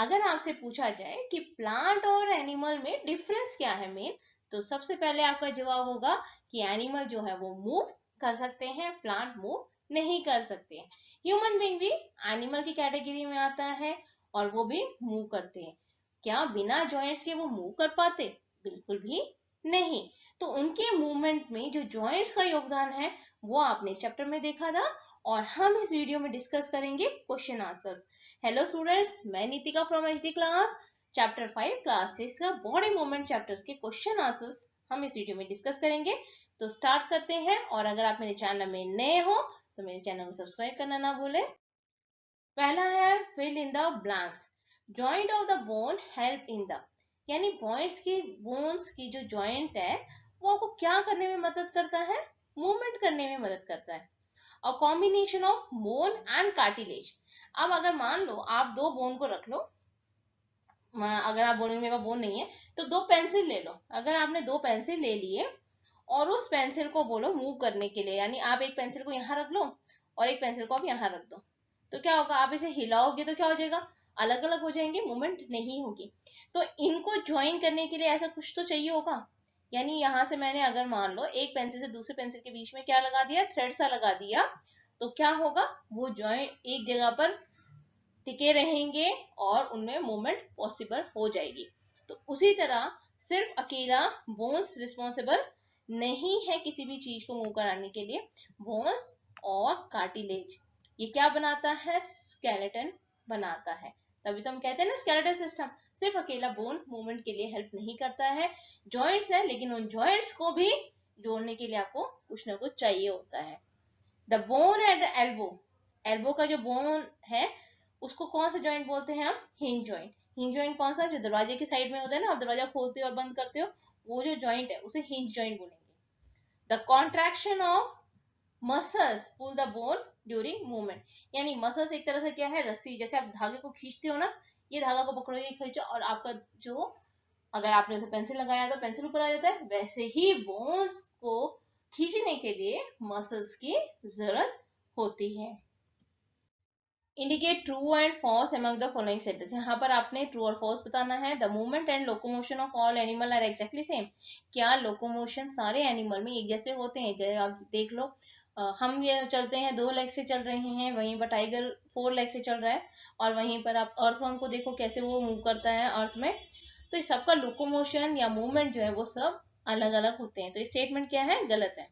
अगर आपसे पूछा जाए कि प्लांट और एनिमल में डिफरेंस क्या है मेन, तो सबसे पहले आपका जवाब होगा कि एनिमल जो है वो मूव कर सकते हैं, प्लांट मूव नहीं कर सकते हैं। ह्यूमन बीइंग भी एनिमल की कैटेगरी में आता है और वो भी मूव करते हैं। क्या बिना जॉइंट्स के वो मूव कर पाते? बिल्कुल भी नहीं। तो उनके मूवमेंट में जो जॉइंट्स का योगदान है वो आपने इस चैप्टर में देखा था, और हम इस वीडियो में डिस्कस करेंगे क्वेश्चन आंसर्स। हेलो स्टूडेंट्स, मैं Nitika from HD class. Chapter 5 class 6 का बॉडी मूवमेंट चैप्टर्स के क्वेश्चन आंसर्स हम इस वीडियो में डिस्कस करेंगे। तो स्टार्ट करते हैं, और अगर आप मेरे चैनल में नए हो तो मेरे चैनल को सब्सक्राइब करना ना भूलें। पहला है fill in the blanks. Joint of the bone help in the, यानी बोन्स की जो जॉइंट है वो आपको क्या करने में मदद करता है? मूवमेंट करने में मदद करता है। A combination of bone and cartilage. अब अगर मान लो आप दो बोन को रख लो, अगर आप बोलेंगे मेरे पास बोन नहीं है, तो दो पेंसिल ले लो। अगर आपने दो पेंसिल ले लिए और उस पेंसिल को बोलो मूव करने के लिए, यानी आप एक पेंसिल को यहाँ रख लो और एक पेंसिल को आप यहाँ रख दो, तो क्या होगा? आप इसे हिलाओगे तो क्या हो जाएगा? अलग अलग हो जाएंगे, मूवमेंट नहीं होगी। तो इनको ज्वाइन करने के लिए ऐसा कुछ तो चाहिए होगा। यानी यहाँ से मैंने अगर मान लो एक पेंसिल से दूसरे पेंसिल के बीच में क्या लगा दिया, थ्रेड सा लगा दिया, तो क्या होगा? वो ज्वाइन एक जगह पर टिके रहेंगे और उनमें मूवमेंट पॉसिबल हो जाएगी। तो उसी तरह सिर्फ अकेला बोन्स रिस्पॉन्सिबल नहीं है किसी भी चीज को मूव कराने के लिए। बोन्स और कार्टिलेज ये क्या बनाता है? स्केलेटन बनाता है। तभी तो हम कहते हैं ना स्केलेटन सिस्टम। सिर्फ अकेला बोन मूवमेंट के लिए हेल्प नहीं करता है। जॉइंट्स है, लेकिन उन जॉइंट्स को भी जोड़ने के लिए आपको कुछ ना कुछ चाहिए होता है। The bone at the elbow, elbow का जो बोन है उसको कौन सा जॉइंट बोलते हैं हम? Hinge joint. हिंज जॉइंट कौन सा? जो दरवाजे की साइड में होता है ना, आप दरवाजा खोलते हो और बंद करते हो, वो जो जॉइंट है उसे हिंज जॉइंट बोलेंगे। The contraction of muscles pull the bone during movement, यानी मसल्स एक तरह से क्या है? रस्सी। जैसे आप धागे को खींचते हो ना, ये धागा को पकड़ो, ये खींचो, और आपका जो, अगर आपने उसे पेंसिल लगाया तो पेंसिल ऊपर आ जाता है, वैसे ही बोन्स को खींचने के लिए मसल्स की जरूरत होती है। Indicate true and false among the following sentence. यहाँ पर आपने ट्रू और फॉल्स बताना है। The movement and locomotion of all animal are exactly same. क्या लोकोमोशन सारे एनिमल में एक जैसे होते हैं? जैसे आप देख लो, हम ये चलते हैं, दो लेग से चल रहे हैं, वहीं पर टाइगर फोर लेग से चल रहा है, और वहीं पर आप अर्थवर्म को देखो कैसे वो मूव करता है अर्थ में। तो इस सबका लोकोमोशन या मूवमेंट जो है वो सब अलग अलग होते हैं। तो ये स्टेटमेंट क्या है? गलत है।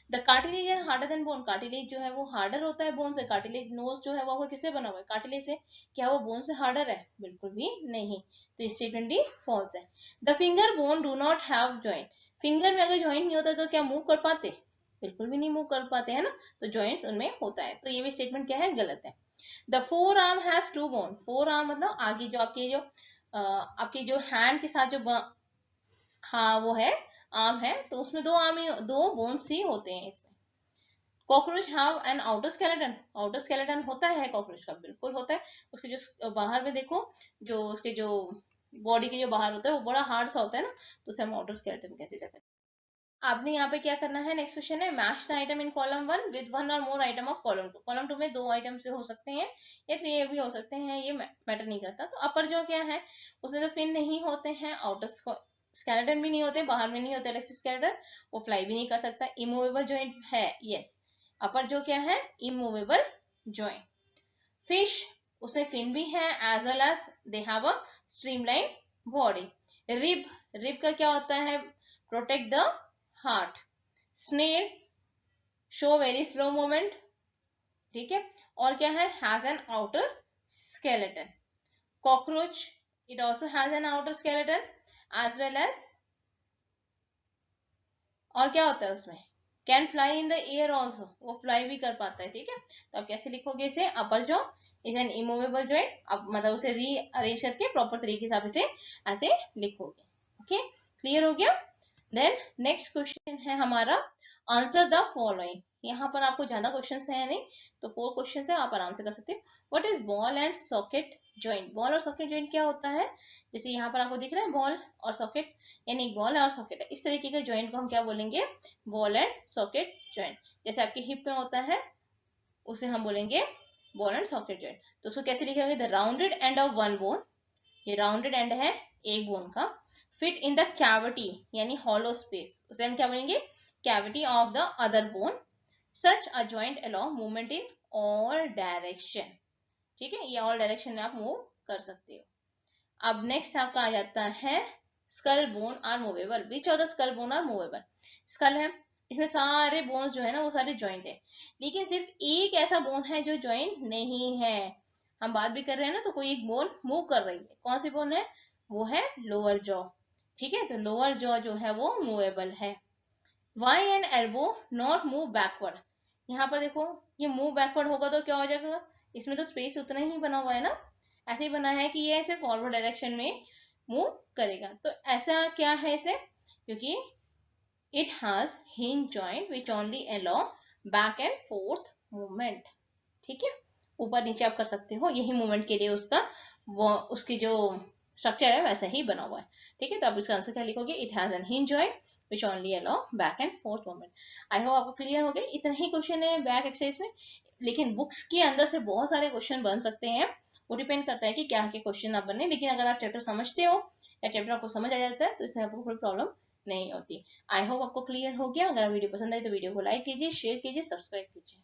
The cartilage are harder than bone. Cartilage जो है वो हार्डर होता है बोन से। कार्टिलेज नोज जो है वो किससे बना हुआ है? कार्टिलेज से। क्या वो बोन से हार्डर है? बिल्कुल भी नहीं। तो स्टेटमेंट डी फॉल्स है। The finger bone do not have joint. Finger में अगर जॉइंट नहीं होता तो क्या मूव कर पाते? बिल्कुल भी नहीं मूव कर पाते, है ना? तो जॉइंट्स उनमें होता है। तो ये भी स्टेटमेंट क्या है? गलत है। The forearm has two bone. Forearm मतलब आगे जो आपके जो हैंड के साथ जो हाँ वो है आर्म है, तो उसमें दो आर्म ही, दो बोन्स ही होते हैं इसमें। Cockroach have an outer skeleton. Outer skeleton होता है कॉकरोच का, बिल्कुल होता है। उसके जो बाहर में देखो, जो उसके जो बॉडी के जो बाहर होता है वो बड़ा हार्ड सा होता है ना, तो उसे हम आउटर स्केलेटन कहते हैं। आपने यहाँ पे क्या करना है? नेक्स्ट क्वेश्चन है, match the item in column one with one or more item of column two. Column two में दो आइटम से हो सकते हैं या थ्री भी हो सकते हैं, ये मैटर नहीं करता। तो अपर जो क्या है उसमें तो फिन नहीं होते हैं, आउटर स्केलेटन भी नहीं होते, बाहर में नहीं होते अलग से स्केलेटन, वो फ्लाई भी नहीं कर सकता। इमूवेबल जॉइंट है, यस। अपर जो क्या है? Immovable joint. फिश, उसमें फिन भी है, as well as they have a streamline body. Rib, rib का क्या होता है? Protect the heart. Snail, show very slow movement, ठीक है। और क्या है? Has an outer skeleton. Cockroach, it also has an outer skeleton as well as, और क्या होता है उसमें? Can fly in the air also, वो फ्लाई भी कर पाता है, ठीक है। तो आप कैसे लिखोगे इसे? अपर jaw is an immovable joint. अब मतलब उसे रीअरेंज करके प्रॉपर तरीके से आप इसे ऐसे लिखोगे। ओके, क्लियर हो गया? देन नेक्स्ट क्वेश्चन है हमारा, आंसर द फॉलोइंग। यहाँ पर आपको ज्यादा क्वेश्चन है नहीं, तो 4 क्वेश्चन है, आप आराम से कर सकते हो। What is ball and socket joint? Ball और सॉकेट जॉइंट क्या होता है? जैसे यहाँ पर आपको दिख रहा है बॉल और सॉकेट, यानी एक बॉल है और सॉकेट है, इस तरीके के जॉइंट को हम क्या बोलेंगे? Ball and socket joint. जैसे आपके हिप में होता है उसे हम बोलेंगे बॉल एंड सॉकेट जॉइंट। तो उसको कैसे लिखेंगे? The rounded end of one bone ये राउंडेड एंड है एक बोन का, फिट इन द कैविटी यानी हॉलो स्पेस, उसे हम क्या बोलेंगे, cavity of the other bone, such a joint allow movement in all direction. ठीक है, ये ऑल डायरेक्शन में आप मूव कर सकते हो। अब नेक्स्ट आपका आ जाता है skull bone are movable, which of the skull bone are movable. Skull है, इसमें सारे बोन्स जो है ना वो सारे जॉइंट है, लेकिन सिर्फ एक ऐसा बोन है जो जॉइंट नहीं है। हम बात भी कर रहे हैं ना, तो कोई एक बोन मूव कर रही है, कौन सी बोन है, वो है लोअर जॉ। ठीक है, तो लोअर जॉ जो है वो मूवेबल है। Why and elbow not move backward, यहाँ पर देखो ये मूव बैकवर्ड होगा तो क्या हो जाएगा, इसमें तो स्पेस उतना ही बना हुआ है ना, ऐसे ही बना है कि ये ऐसे फॉरवर्ड डायरेक्शन में मूव करेगा। तो ऐसा क्या है इसे, क्योंकि it has hinge joint which only allow back and fourth movement. ठीक है, ऊपर नीचे आप कर सकते हो, यही मूवमेंट के लिए उसका वो उसकी जो स्ट्रक्चर है वैसा ही बना हुआ है। ठीक है, तो आप इसका आंसर क्या लिखोगे, it has an hinge joint which only allow back and fourth movement. I hope आपको क्लियर हो गया, इतना ही क्वेश्चन है बैक एक्सरसाइज में, लेकिन बुक्स के अंदर से बहुत सारे क्वेश्चन बन सकते हैं, वो डिपेंड करता है कि क्या के क्वेश्चन आप बने। लेकिन अगर आप चैप्टर समझते हो या चैप्टर आपको समझ आ जाता है तो इसमें आपको कोई प्रॉब्लम नहीं होती। आई होप आपको क्लियर हो गया। अगर वीडियो पसंद आई तो वीडियो को लाइक कीजिए, शेयर कीजिए, सब्सक्राइब कीजिए।